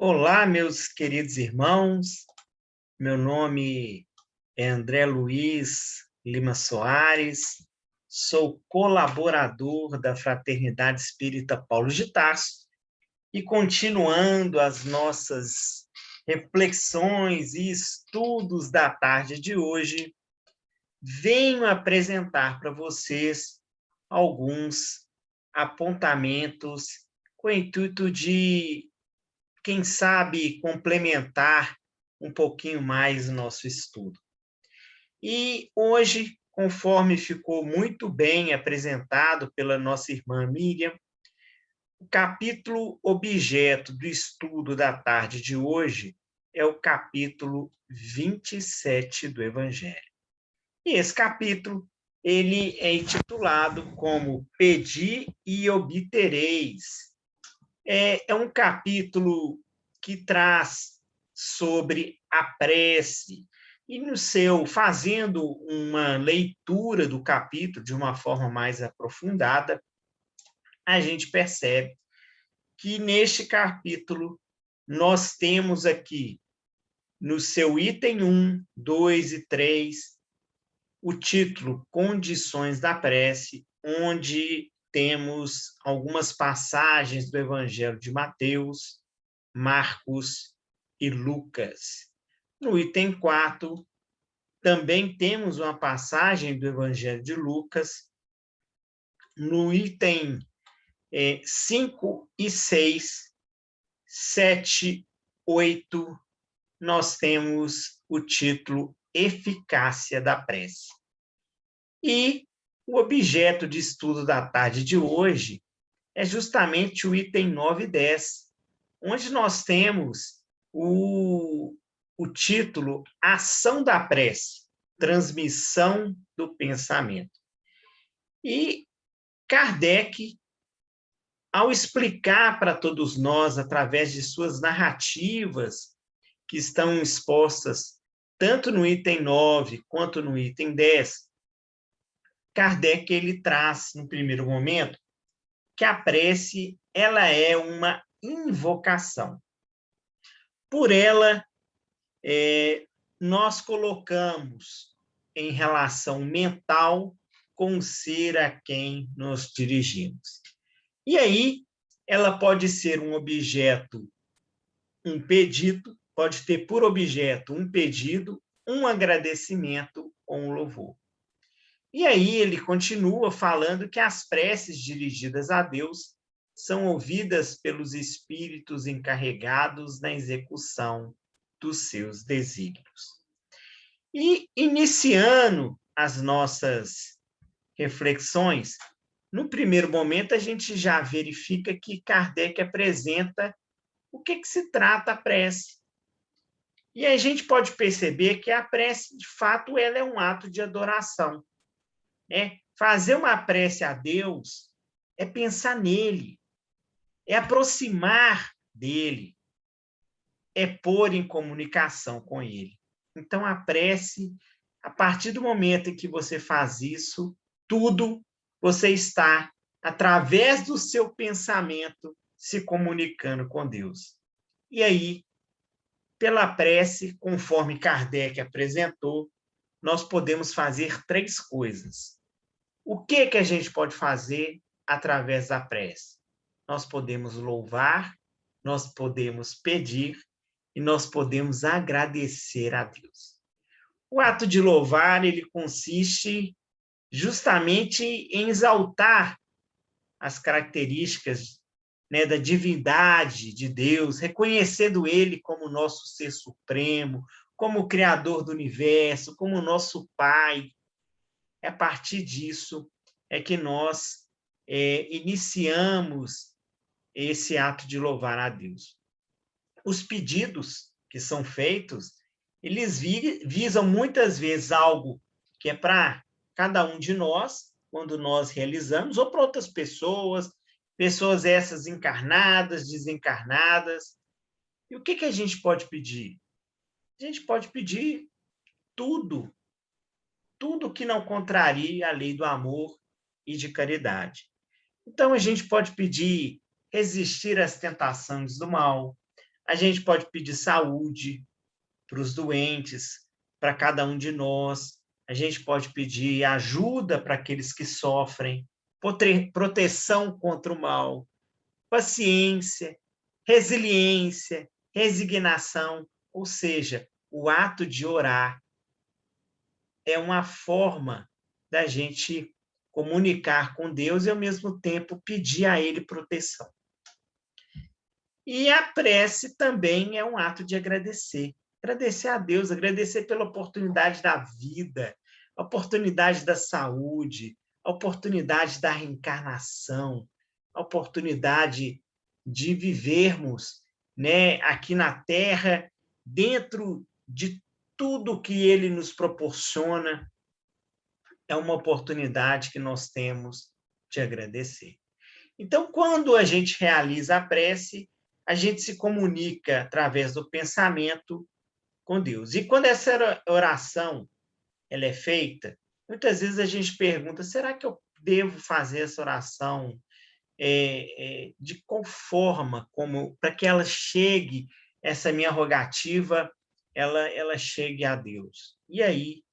Olá, meus queridos irmãos. Meu nome é André Luiz Lima Soares. Sou colaborador da Fraternidade Espírita Paulo de Tarso e continuando as nossas reflexões e estudos da tarde de hoje, venho apresentar para vocês alguns apontamentos com o intuito de, quem sabe, complementar um pouquinho mais o nosso estudo. E hoje, conforme ficou muito bem apresentado pela nossa irmã Miriam, o capítulo objeto do estudo da tarde de hoje é o capítulo 27 do Evangelho. E esse capítulo, ele é intitulado como Pedi e Obtereis. É um capítulo que traz sobre a prece, e fazendo uma leitura do capítulo de uma forma mais aprofundada, a gente percebe que neste capítulo nós temos aqui, no seu item 1, 2 e 3, o título Condições da Prece, onde temos algumas passagens do Evangelho de Mateus, Marcos e Lucas. No item 4, também temos uma passagem do Evangelho de Lucas. No item 5 e 6, 7, 8, nós temos o título Eficácia da Prece. E o objeto de estudo da tarde de hoje é justamente o item 9 e 10, onde nós temos o título Ação da Prece, Transmissão do Pensamento. E Kardec, ao explicar para todos nós, através de suas narrativas, que estão expostas tanto no item 9 quanto no item 10, Kardec ele traz, no primeiro momento, que a prece ela é uma invocação. Por ela, nós colocamos em relação mental com o ser a quem nos dirigimos. E aí, ela pode ser um objeto, um pedido, pode ter por objeto um pedido, um agradecimento ou um louvor. E aí ele continua falando que as preces dirigidas a Deus são ouvidas pelos espíritos encarregados na execução dos seus desígnios. E, iniciando as nossas reflexões, no primeiro momento a gente já verifica que Kardec apresenta o que se trata a prece. E a gente pode perceber que a prece, de fato, ela é um ato de adoração. Fazer uma prece a Deus é pensar nele, é aproximar dele, é pôr em comunicação com ele. Então, a prece, a partir do momento em que você faz isso, tudo você está, através do seu pensamento, se comunicando com Deus. E aí, pela prece, conforme Kardec apresentou, nós podemos fazer 3 coisas. O que a gente pode fazer através da prece? Nós podemos louvar, nós podemos pedir e nós podemos agradecer a Deus. O ato de louvar, ele consiste justamente em exaltar as características, da divindade de Deus, reconhecendo Ele como nosso ser supremo, como o Criador do universo, como nosso Pai. A partir disso é que nós iniciamos esse ato de louvar a Deus. Os pedidos que são feitos, eles visam muitas vezes algo que é para cada um de nós, quando nós realizamos, ou para outras pessoas, pessoas essas encarnadas, desencarnadas. E o que a gente pode pedir? A gente pode pedir tudo, tudo que não contrarie a lei do amor e de caridade. Então, a gente pode pedir resistir às tentações do mal, A gente pode pedir saúde para os doentes, para cada um de nós. A gente pode pedir ajuda para aqueles que sofrem, proteção contra o mal, paciência, resiliência, resignação, ou seja, o ato de orar é uma forma da gente comunicar com Deus e, ao mesmo tempo, pedir a Ele proteção. E a prece também é um ato de agradecer. Agradecer a Deus, agradecer pela oportunidade da vida, a oportunidade da saúde, a oportunidade da reencarnação, a oportunidade de vivermos, né, aqui na Terra, dentro de tudo que Ele nos proporciona. É uma oportunidade que nós temos de agradecer. Então, quando a gente realiza a prece, a gente se comunica através do pensamento com Deus. E quando essa oração ela é feita, muitas vezes a gente pergunta: será que eu devo fazer essa oração de qual forma, como para que ela chegue, essa minha rogativa, ela chegue a Deus? E aí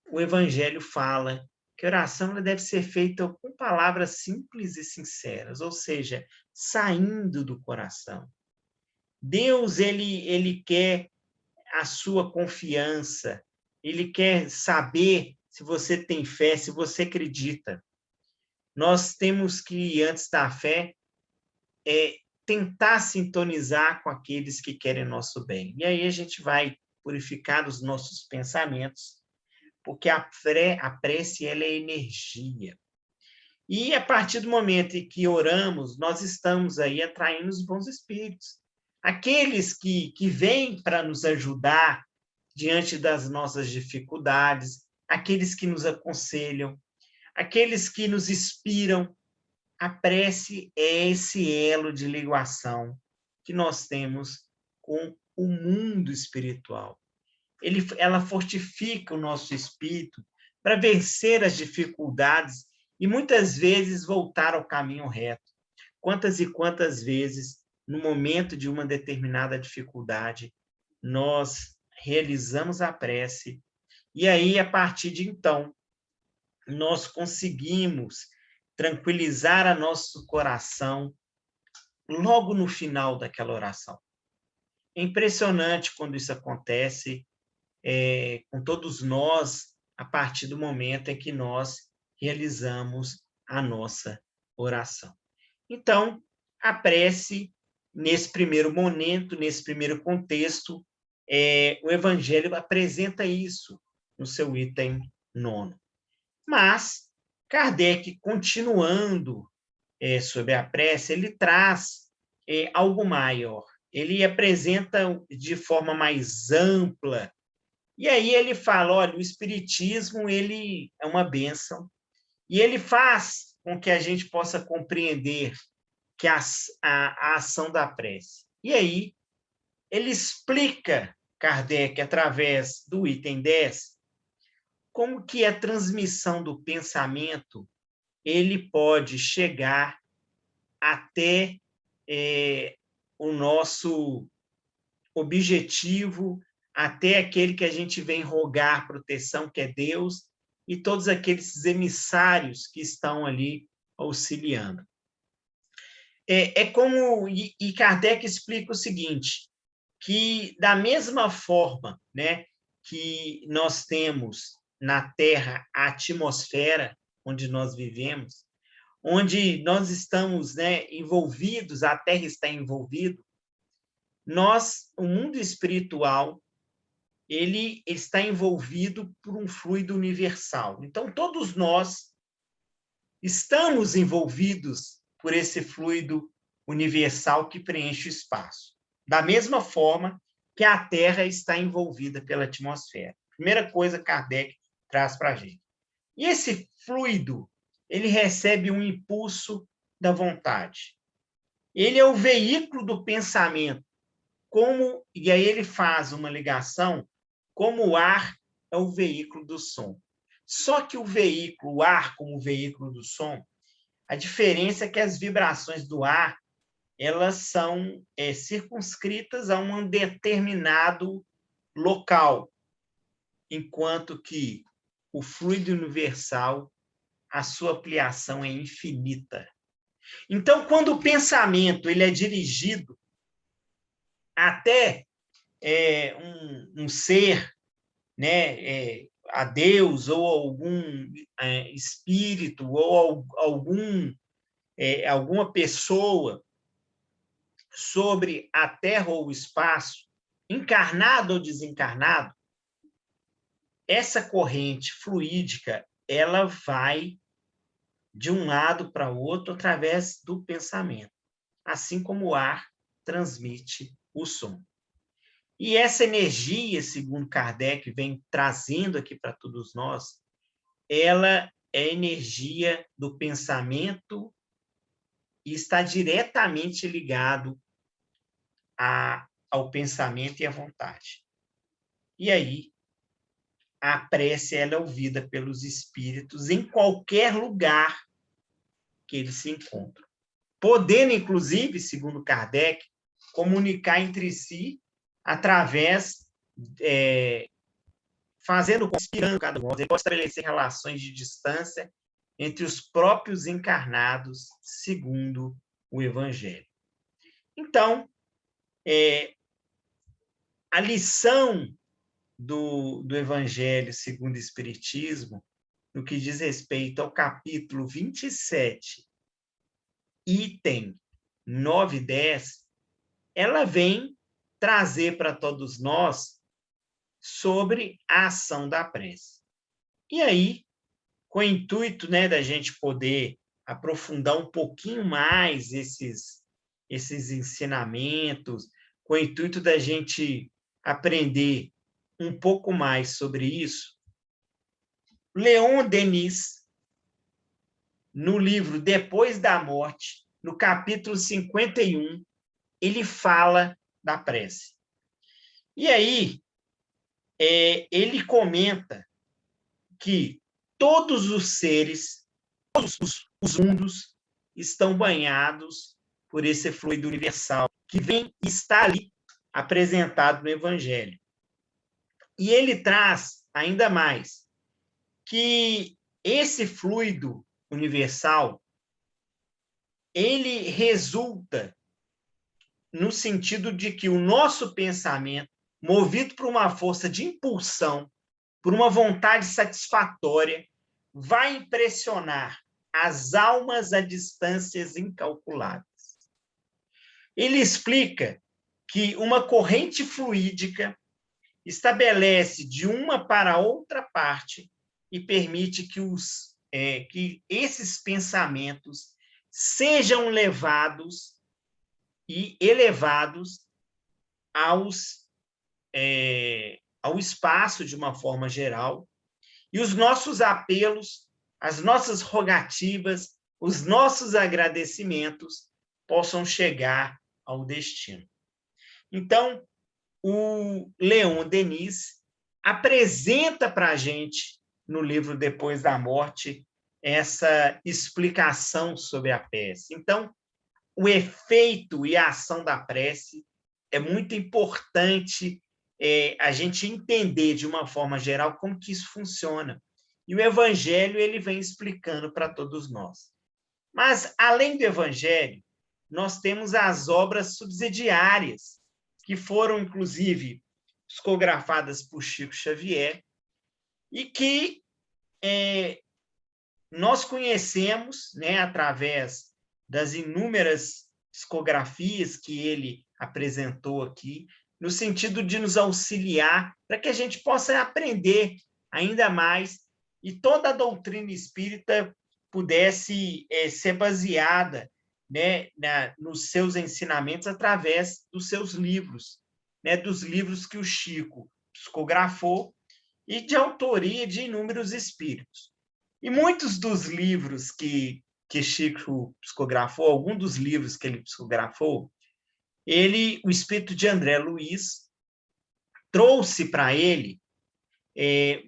o Evangelho fala que a oração ela deve ser feita com palavras simples e sinceras, ou seja, saindo do coração. Deus ele quer a sua confiança, ele quer saber se você tem fé, se você acredita. Nós temos que, antes da fé, tentar sintonizar com aqueles que querem nosso bem. E aí a gente vai purificar os nossos pensamentos, porque a prece ela é energia. E a partir do momento em que oramos, nós estamos aí atraindo os bons espíritos. Aqueles que vêm para nos ajudar diante das nossas dificuldades, aqueles que nos aconselham, aqueles que nos inspiram. A prece é esse elo de ligação que nós temos com o mundo espiritual. Ela fortifica o nosso espírito para vencer as dificuldades e muitas vezes voltar ao caminho reto. Quantas e quantas vezes, no momento de uma determinada dificuldade, nós realizamos a prece e aí, a partir de então, nós conseguimos tranquilizar a nosso coração logo no final daquela oração. É impressionante quando isso acontece com todos nós, a partir do momento em que nós realizamos a nossa oração. Então, a prece, nesse primeiro momento, nesse primeiro contexto, o Evangelho apresenta isso no seu item 9. Mas, Kardec, continuando sobre a prece, ele traz algo maior. Ele apresenta de forma mais ampla. E aí ele fala, olha, o Espiritismo ele é uma bênção, e ele faz com que a gente possa compreender que a ação da prece. E aí ele explica, Kardec, através do item 10, como que a transmissão do pensamento ele pode chegar até o nosso objetivo, até aquele que a gente vem rogar proteção, que é Deus, e todos aqueles emissários que estão ali auxiliando. E Kardec explica o seguinte, que da mesma forma, né, que nós temos na Terra a atmosfera onde nós vivemos, onde nós estamos, né, envolvidos, a Terra está envolvida, o mundo espiritual, ele está envolvido por um fluido universal. Então, todos nós estamos envolvidos por esse fluido universal que preenche o espaço. Da mesma forma que a Terra está envolvida pela atmosfera. Primeira coisa que Kardec traz para a gente. E esse fluido, ele recebe um impulso da vontade. Ele é o veículo do pensamento, e aí ele faz uma ligação, como o ar é o veículo do som. Só que o ar como veículo do som, a diferença é que as vibrações do ar, elas são circunscritas a um determinado local, enquanto que o fluido universal, a sua ampliação é infinita. Então, quando o pensamento ele é dirigido até um ser, né, a Deus ou algum espírito ou alguma pessoa sobre a Terra ou o espaço, encarnado ou desencarnado, essa corrente fluídica ela vai de um lado para o outro através do pensamento, assim como o ar transmite o som. E essa energia, segundo Kardec vem trazendo aqui para todos nós, ela é energia do pensamento e está diretamente ligado ao pensamento e à vontade. E aí, a prece ela é ouvida pelos espíritos em qualquer lugar que eles se encontram, podendo, inclusive, segundo Kardec, comunicar entre si através, fazendo, conspirando cada um. Ele pode estabelecer relações de distância entre os próprios encarnados, segundo o Evangelho. Então, a lição do Evangelho segundo o Espiritismo, no que diz respeito ao capítulo 27, item 9 e 10, ela vem trazer para todos nós sobre a ação da prece. E aí, com o intuito, né, da gente poder aprofundar um pouquinho mais esses ensinamentos, com o intuito da gente aprender um pouco mais sobre isso, Leon Denis, no livro Depois da Morte, no capítulo 51, ele fala da prece. E aí, ele comenta que todos os seres, todos os mundos, estão banhados por esse fluido universal, que vem estar ali apresentado no Evangelho. E ele traz ainda mais que esse fluido universal, ele resulta no sentido de que o nosso pensamento, movido por uma força de impulsão, por uma vontade satisfatória, vai impressionar as almas a distâncias incalculáveis. Ele explica que uma corrente fluídica estabelece de uma para outra parte e permite que esses pensamentos sejam levados e elevados ao espaço de uma forma geral, e os nossos apelos, as nossas rogativas, os nossos agradecimentos possam chegar ao destino. Então, o Leon Denis apresenta para a gente, no livro Depois da Morte, essa explicação sobre a prece. Então, o efeito e a ação da prece é muito importante a gente entender de uma forma geral como que isso funciona. E o Evangelho ele vem explicando para todos nós. Mas, além do Evangelho, nós temos as obras subsidiárias, que foram, inclusive, psicografadas por Chico Xavier, e que nós conhecemos, né, através das inúmeras psicografias que ele apresentou aqui, no sentido de nos auxiliar para que a gente possa aprender ainda mais e toda a doutrina espírita pudesse ser baseada, né, nos seus ensinamentos através dos seus livros, né, dos livros que o Chico psicografou e de autoria de inúmeros espíritos. E muitos dos livros que Chico psicografou, alguns dos livros que ele psicografou, o espírito de André Luiz trouxe para ele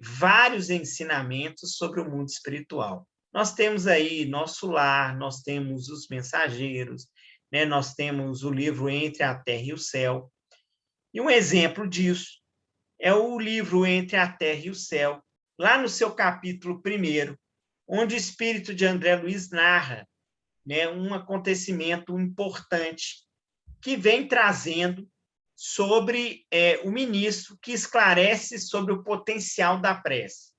vários ensinamentos sobre o mundo espiritual. Nós temos aí Nosso Lar, nós temos Os Mensageiros, né? Nós temos o livro Entre a Terra e o Céu. E um exemplo disso é o livro Entre a Terra e o Céu, lá no seu capítulo 1º, onde o espírito de André Luiz narra, né, um acontecimento importante que vem trazendo sobre o ministro, que esclarece sobre o potencial da prece.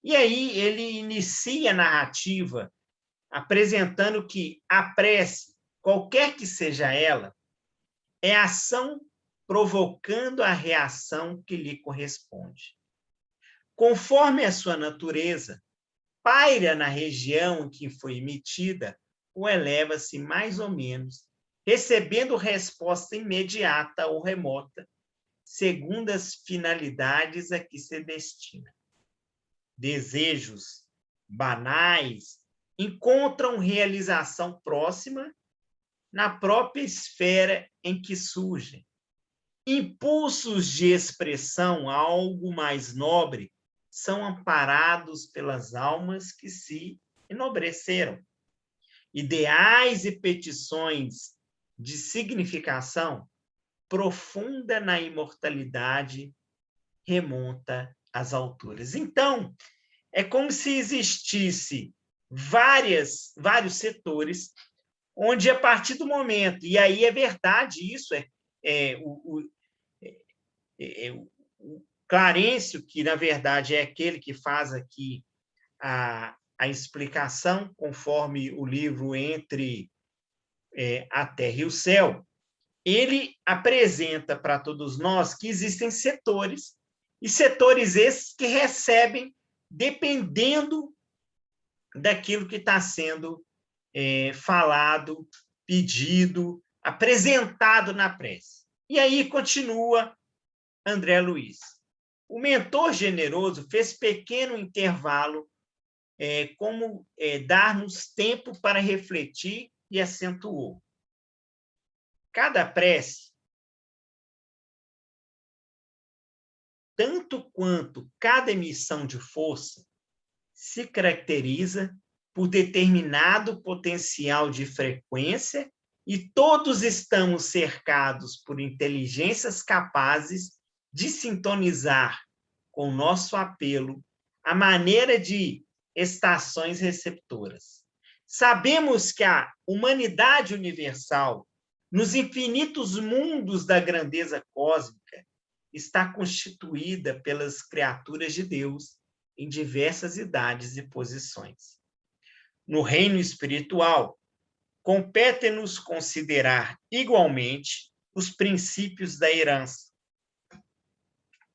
E aí ele inicia a narrativa apresentando que a prece, qualquer que seja ela, é ação provocando a reação que lhe corresponde. Conforme a sua natureza, paira na região em que foi emitida ou eleva-se mais ou menos, recebendo resposta imediata ou remota, segundo as finalidades a que se destina. Desejos banais encontram realização próxima na própria esfera em que surgem. Impulsos de expressão a algo mais nobre são amparados pelas almas que se enobreceram. Ideais e petições de significação profunda na imortalidade remonta às alturas. Então, é como se existisse vários setores onde, a partir do momento, e aí é verdade isso, o Clarencio, que, na verdade, é aquele que faz aqui a explicação, conforme o livro Entre a Terra e o Céu, ele apresenta para todos nós que existem setores, e setores esses que recebem dependendo daquilo que está sendo falado, pedido, apresentado na prece. E aí continua André Luiz. O mentor generoso fez pequeno intervalo, como dar-nos tempo para refletir, e acentuou. Cada prece, tanto quanto cada emissão de força, se caracteriza por determinado potencial de frequência, e todos estamos cercados por inteligências capazes de sintonizar com o nosso apelo a maneira de estações receptoras. Sabemos que a humanidade universal, nos infinitos mundos da grandeza cósmica, está constituída pelas criaturas de Deus em diversas idades e posições. No reino espiritual, compete-nos considerar igualmente os princípios da herança.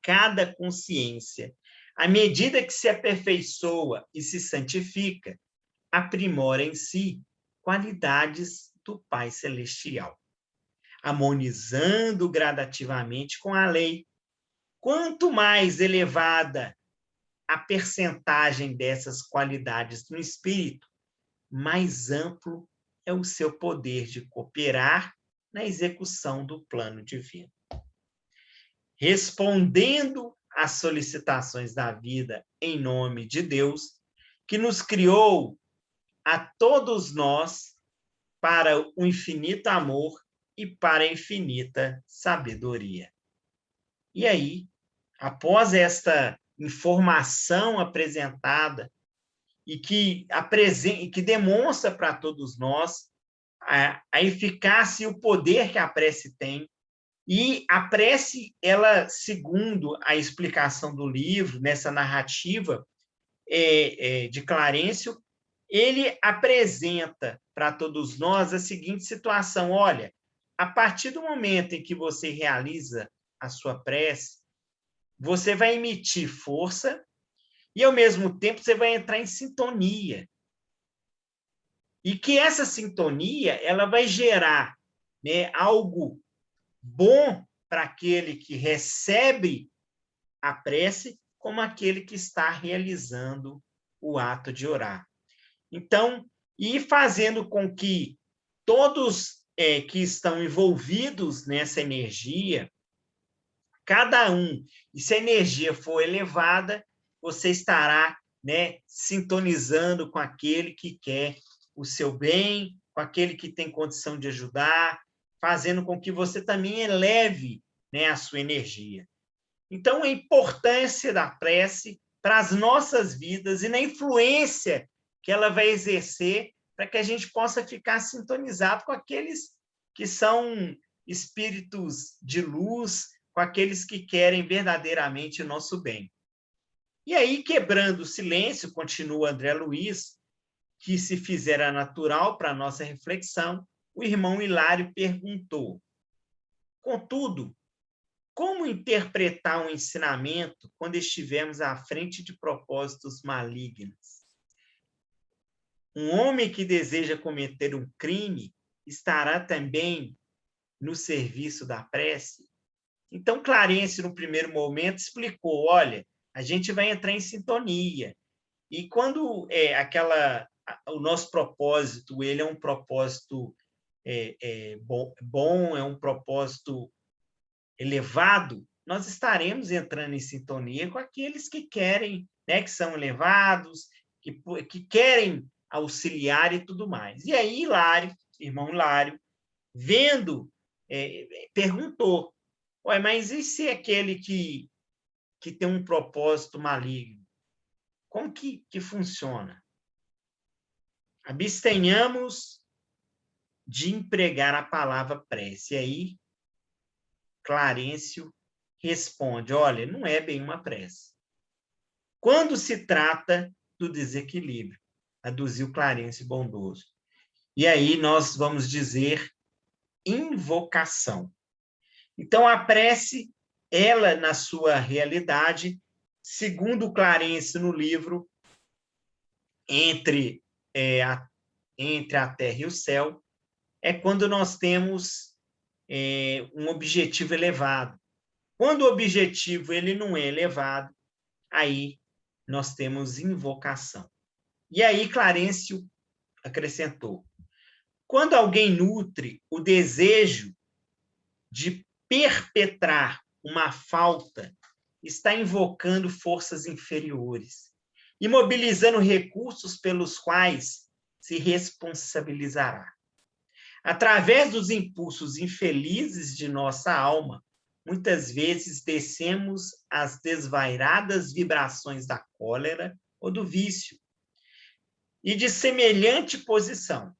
Cada consciência, à medida que se aperfeiçoa e se santifica, aprimora em si qualidades do Pai Celestial, harmonizando gradativamente com a lei. Quanto mais elevada a percentagem dessas qualidades no espírito, mais amplo é o seu poder de cooperar na execução do plano divino. Respondendo às solicitações da vida em nome de Deus, que nos criou a todos nós para o infinito amor e para a infinita sabedoria. E aí, após esta informação apresentada e que demonstra para todos nós a eficácia e o poder que a prece tem, e a prece, ela, segundo a explicação do livro, nessa narrativa de Clarencio, ele apresenta para todos nós a seguinte situação: olha, a partir do momento em que você realiza a sua prece, você vai emitir força e, ao mesmo tempo, você vai entrar em sintonia. E que essa sintonia ela vai gerar, né, algo bom para aquele que recebe a prece, como aquele que está realizando o ato de orar. Então, e fazendo com que todos que estão envolvidos nessa energia, cada um, e se a energia for elevada, você estará, né, sintonizando com aquele que quer o seu bem, com aquele que tem condição de ajudar, fazendo com que você também eleve, né, a sua energia. Então, a importância da prece para as nossas vidas e na influência que ela vai exercer para que a gente possa ficar sintonizado com aqueles que são espíritos de luz, com aqueles que querem verdadeiramente o nosso bem. E aí, quebrando o silêncio, continua André Luiz, que se fizera natural para a nossa reflexão, o irmão Hilário perguntou: contudo, como interpretar um ensinamento quando estivermos à frente de propósitos malignos? Um homem que deseja cometer um crime estará também no serviço da prece? Então, Clarencio, no primeiro momento, explicou: olha, a gente vai entrar em sintonia. E quando o nosso propósito, ele é um propósito bom, é um propósito elevado, nós estaremos entrando em sintonia com aqueles que querem, né, que são elevados, que querem auxiliar e tudo mais. E aí, Hilário, irmão Hilário, vendo, perguntou: ué, mas e se aquele que tem um propósito maligno? Como que funciona? Abstenhamos de empregar a palavra prece. E aí, Clarencio responde: olha, não é bem uma prece. Quando se trata do desequilíbrio, aduziu Clarencio bondoso. E aí nós vamos dizer invocação. Então, a prece, ela, na sua realidade, segundo Clarencio no livro Entre a Terra e o Céu, é quando nós temos um objetivo elevado. Quando o objetivo ele não é elevado, aí nós temos invocação. E aí Clarencio acrescentou: quando alguém nutre o desejo de perpetrar uma falta, está invocando forças inferiores e mobilizando recursos pelos quais se responsabilizará. Através dos impulsos infelizes de nossa alma, muitas vezes descemos as desvairadas vibrações da cólera ou do vício. E de semelhante posição,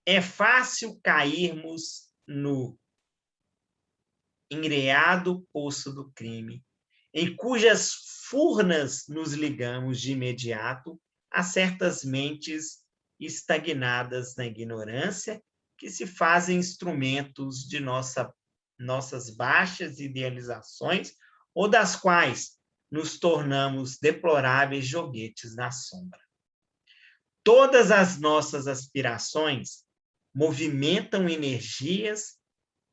é fácil cairmos no enreado poço do crime, em cujas furnas nos ligamos de imediato a certas mentes estagnadas na ignorância, que se fazem instrumentos de nossas baixas idealizações, ou das quais nos tornamos deploráveis joguetes na sombra. Todas as nossas aspirações movimentam energias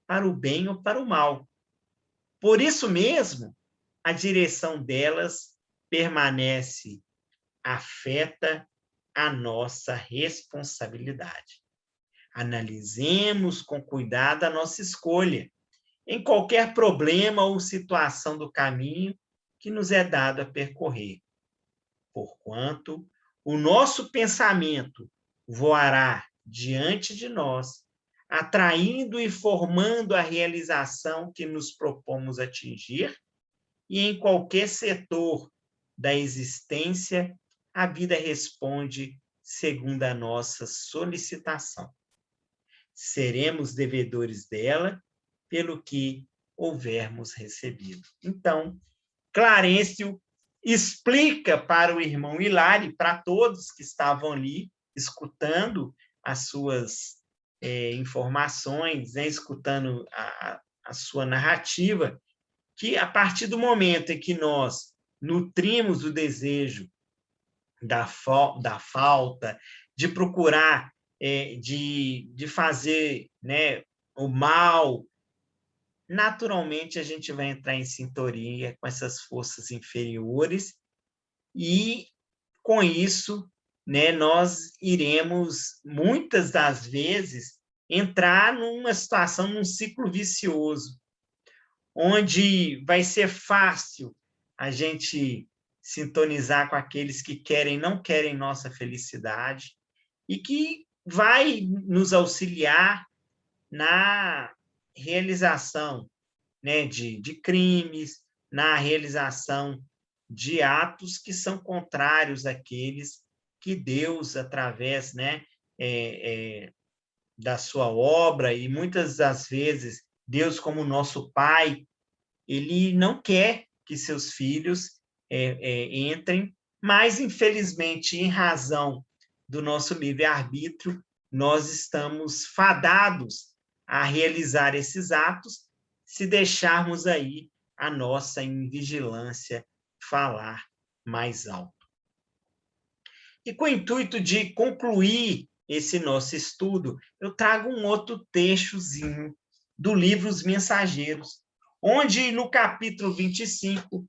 para o bem ou para o mal. Por isso mesmo, a direção delas permanece afeta a nossa responsabilidade. Analisemos com cuidado a nossa escolha em qualquer problema ou situação do caminho que nos é dado a percorrer. Porquanto o nosso pensamento voará diante de nós, atraindo e formando a realização que nos propomos atingir, e em qualquer setor da existência, a vida responde segundo a nossa solicitação. Seremos devedores dela pelo que houvermos recebido. Então, Clarencio explica para o irmão Hilário, para todos que estavam ali escutando as suas informações, né, escutando a sua narrativa, que a partir do momento em que nós nutrimos o desejo da falta, de procurar, de fazer, né, o mal, naturalmente a gente vai entrar em sintonia com essas forças inferiores e, com isso, né, nós iremos, muitas das vezes, entrar numa situação, num ciclo vicioso, onde vai ser fácil a gente sintonizar com aqueles que não querem nossa felicidade e que vai nos auxiliar na realização, né, de crimes, na realização de atos que são contrários àqueles que Deus, através, né, da sua obra, e muitas das vezes Deus, como nosso Pai, ele não quer que seus filhos entrem, mas, infelizmente, em razão do nosso livre-arbítrio, nós estamos fadados a realizar esses atos se deixarmos aí a nossa invigilância falar mais alto. E com o intuito de concluir esse nosso estudo, eu trago um outro textozinho do livro Os Mensageiros, onde no capítulo 25,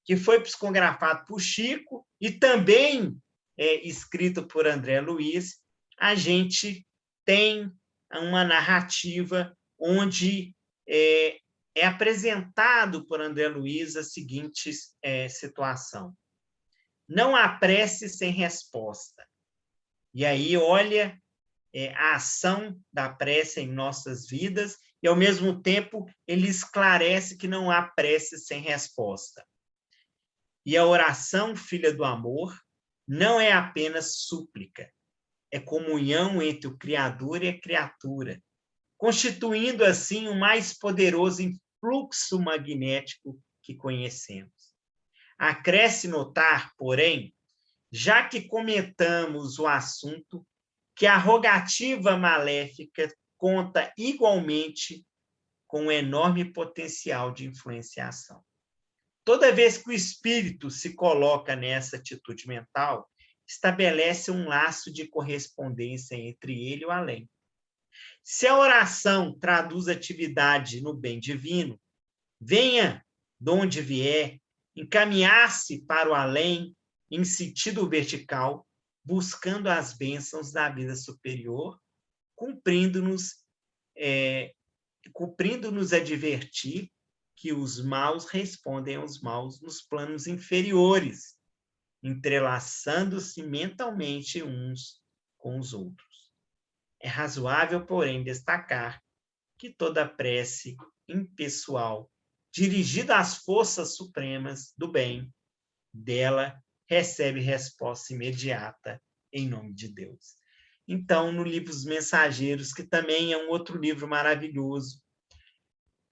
que foi psicografado por Chico e também escrito por André Luiz, a gente tem uma narrativa onde é apresentado por André Luiz a seguinte situação: não há prece sem resposta. E aí, olha a ação da prece em nossas vidas, e, ao mesmo tempo, ele esclarece que não há prece sem resposta. E a oração, filha do amor, não é apenas súplica, é comunhão entre o Criador e a criatura, constituindo, assim, o mais poderoso influxo magnético que conhecemos. Acresce notar, porém, já que comentamos o assunto, que a rogativa maléfica conta igualmente com um enorme potencial de influenciação. Toda vez que o espírito se coloca nessa atitude mental, estabelece um laço de correspondência entre ele e o além. Se a oração traduz atividade no bem divino, venha de onde vier, encaminhar-se para o além em sentido vertical, buscando as bênçãos da vida superior, cumprindo-nos advertir que os maus respondem aos maus nos planos inferiores, entrelaçando-se mentalmente uns com os outros. É razoável, porém, destacar que toda prece impessoal dirigida às forças supremas do bem, dela recebe resposta imediata em nome de Deus. Então, no livro Os Mensageiros, que também é um outro livro maravilhoso,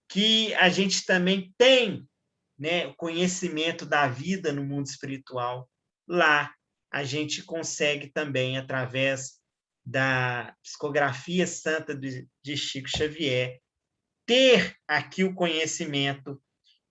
que a gente também tem, né, o conhecimento da vida no mundo espiritual, lá a gente consegue também, através da psicografia santa de Chico Xavier, ter aqui o conhecimento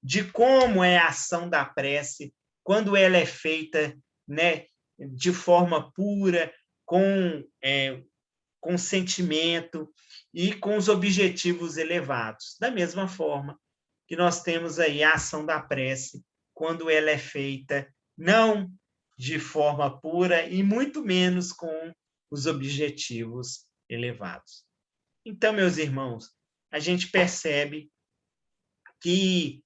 de como é a ação da prece quando ela é feita, né, de forma pura, com sentimento e com os objetivos elevados. Da mesma forma que nós temos aí a ação da prece quando ela é feita não de forma pura e muito menos com os objetivos elevados. Então, meus irmãos, a gente percebe que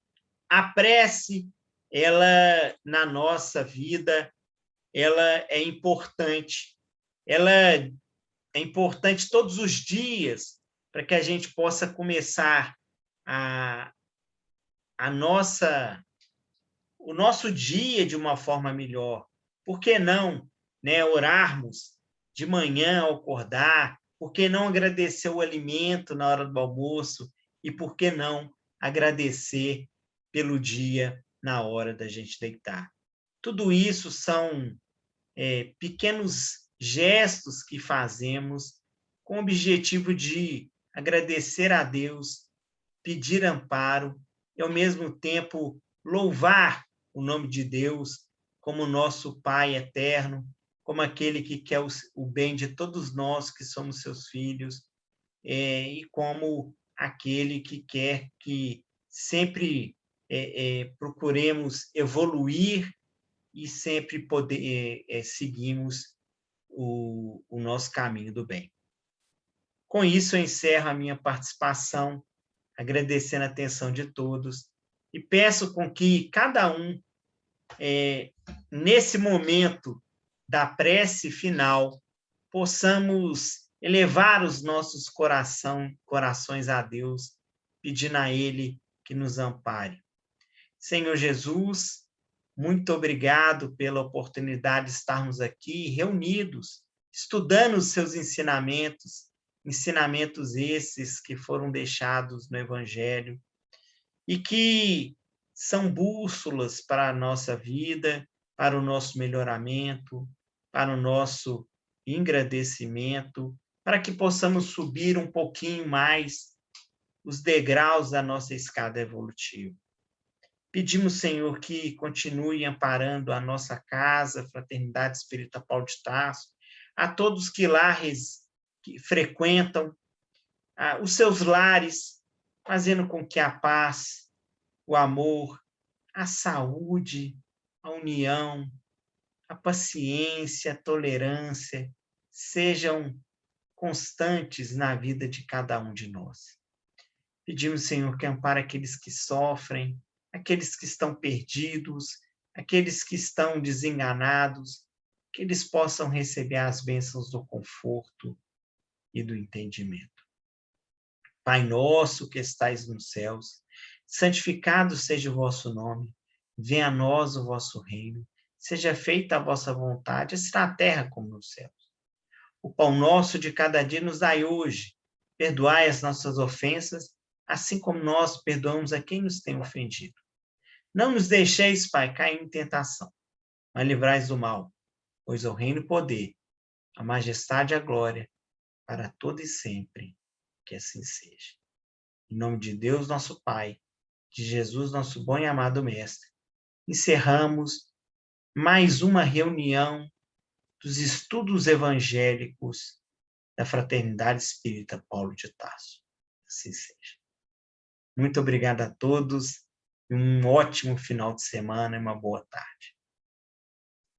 a prece, ela, na nossa vida, ela é importante. Ela é importante todos os dias para que a gente possa começar o nosso dia de uma forma melhor. Por que não, né, orarmos de manhã ao acordar? Por que não agradecer o alimento na hora do almoço? E por que não agradecer pelo dia na hora da gente deitar? Tudo isso são pequenos gestos que fazemos com o objetivo de agradecer a Deus, pedir amparo e, ao mesmo tempo, louvar o nome de Deus como nosso Pai eterno, como aquele que quer o bem de todos nós que somos seus filhos, e como aquele que quer que sempre procuremos evoluir e sempre seguimos o nosso caminho do bem. Com isso, eu encerro a minha participação, agradecendo a atenção de todos, e peço com que cada um, nesse momento da prece final, possamos elevar os nossos corações a Deus, pedindo a Ele que nos ampare. Senhor Jesus, muito obrigado pela oportunidade de estarmos aqui reunidos, estudando os seus ensinamentos, ensinamentos esses que foram deixados no Evangelho e que são bússolas para a nossa vida, para o nosso melhoramento, para o nosso engrandecimento, para que possamos subir um pouquinho mais os degraus da nossa escada evolutiva. Pedimos, Senhor, que continue amparando a nossa casa, Fraternidade Espírita Paulo de Tarso, a todos que lá que frequentam os seus lares, fazendo com que a paz, o amor, a saúde, a união, a paciência, a tolerância sejam constantes na vida de cada um de nós. Pedimos, Senhor, que ampare aqueles que sofrem, aqueles que estão perdidos, aqueles que estão desenganados, que eles possam receber as bênçãos do conforto e do entendimento. Pai nosso que estais nos céus, santificado seja o vosso nome, venha a nós o vosso reino, seja feita a vossa vontade, assim na terra como nos céus. O pão nosso de cada dia nos dai hoje, perdoai as nossas ofensas, assim como nós perdoamos a quem nos tem ofendido. Não nos deixeis, Pai, cair em tentação, mas livrai-nos do mal, pois o reino e o poder, a majestade e a glória, para todo e sempre, que assim seja. Em nome de Deus, nosso Pai, de Jesus, nosso bom e amado Mestre, encerramos mais uma reunião dos estudos evangélicos da Fraternidade Espírita Paulo de Tarso. Assim seja. Muito obrigado a todos, um ótimo final de semana e uma boa tarde.